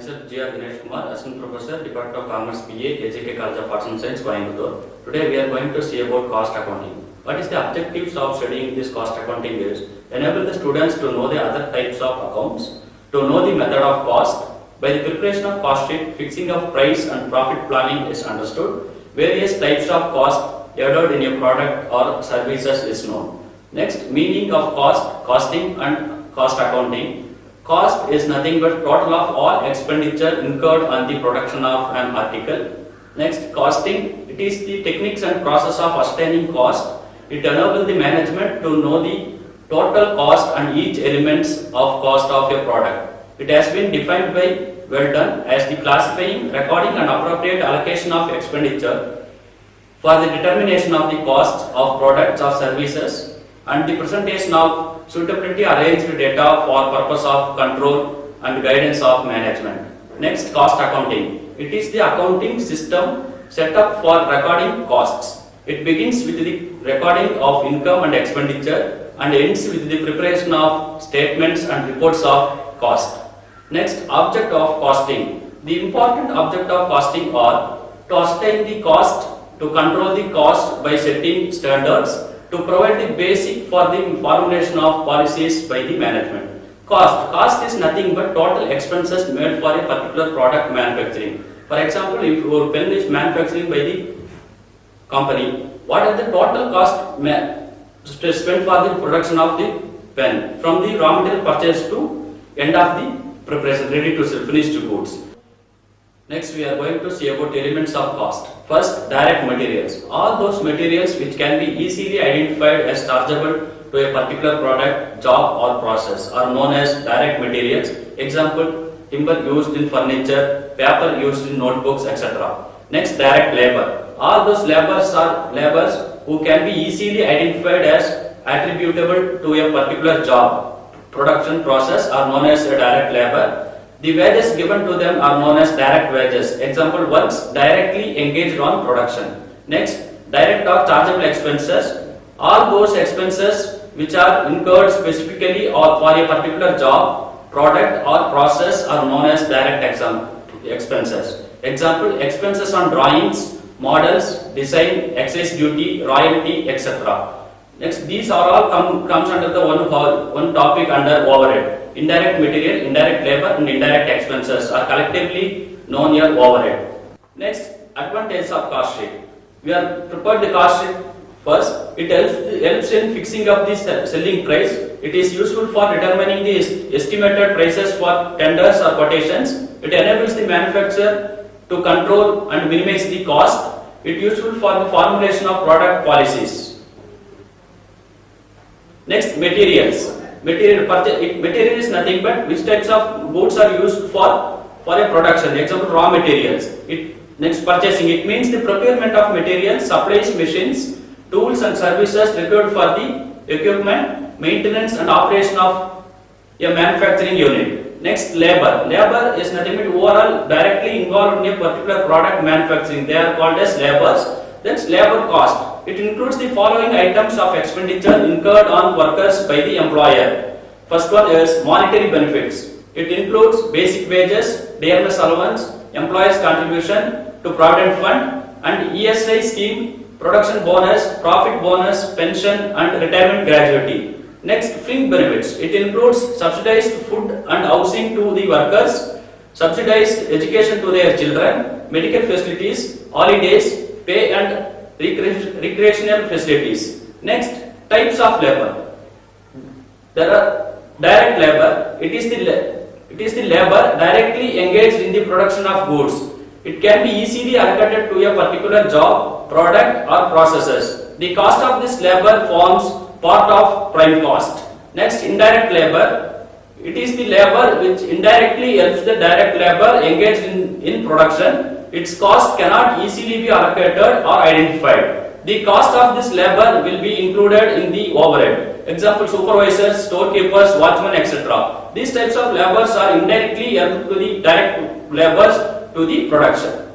myself G.R. Dinesh Kumar, Assistant Professor, Department of Commerce BA, AJK College of Arts and Science, Coimbatore. Today we are going to see about cost accounting. What is the objectives of studying this cost accounting is enable the students to know the other types of accounts, to know the method of cost. By the preparation of cost sheet, fixing of price and profit planning is understood. Various types of cost added in a product or services is known. Next, meaning of cost, costing and cost accounting. Cost is nothing but total of all expenditure incurred on the production of an article. Next, costing. It is the techniques and process of ascertaining cost. It enables the management to know the total cost and each elements of cost of a product. It has been defined by Weldon as the classifying, recording and appropriate allocation of expenditure for the determination of the costs of products or services and the presentation of suitability arranged data for purpose of control and guidance of management. Next, cost accounting. It is the accounting system set up for recording costs. It begins with the recording of income and expenditure and ends with the preparation of statements and reports of cost. Next, object of costing. The important object of costing are to ascertain the cost, to control the cost by setting standards, to provide the basic for the formulation of policies by the management. Cost is nothing but total expenses made for a particular product manufacturing. For example, if your pen is manufacturing by the company, what are the total cost spent for the production of the pen from the raw material purchase to end of the preparation, ready to sell, finished goods. Next, we are going to see about elements of cost. First, direct materials. All those materials which can be easily identified as chargeable to a particular product, job or process are known as direct materials. Example, timber used in furniture, paper used in notebooks, etc. Next, direct labor. All those labors are labors who can be easily identified as attributable to a particular job, production process are known as a direct labor. The wages given to them are known as direct wages. Example, works directly engaged on production. Next, direct or chargeable expenses. All those expenses which are incurred specifically or for a particular job, product or process are known as direct expenses. Example, expenses on drawings, models, design, excise duty, royalty, etc. Next, these are all comes under the one topic under overhead. Indirect material, indirect labor and indirect expenses are collectively known as overhead. Next, advantages of cost sheet. We have prepared the cost sheet first. It helps in fixing up the selling price. It is useful for determining the estimated prices for tenders or quotations. It enables the manufacturer to control and minimize the cost. It is useful for the formulation of product policies. Next, materials. Material is nothing but which types of goods are used for a production. Example, raw materials. Next, purchasing. It means the procurement of materials, supplies, machines, tools and services required for the equipment, maintenance and operation of a manufacturing unit. Next, labor. Labor is nothing but overall directly involved in a particular product manufacturing. They are called as labors. That's labor cost. It includes the following items of expenditure incurred on workers by the employer. First one is monetary benefits. It includes basic wages, DMS allowance, employer's contribution to provident fund and ESI scheme, production bonus, profit bonus, pension and retirement gratuity. Next, fringe benefits. It includes subsidized food and housing to the workers, subsidized education to their children, medical facilities, holidays, pay and recreational facilities. Next, types of labor. There are direct labor. It is the labor directly engaged in the production of goods. It can be easily allocated to a particular job, product or processes. The cost of this labor forms part of prime cost. Next, indirect labor. It is the labor which indirectly helps the direct labor engaged in production. Its cost cannot easily be allocated or identified. The cost of this labor will be included in the overhead. Example, supervisors, storekeepers, watchmen, etc. These types of labors are indirectly helped to the direct labors to the production.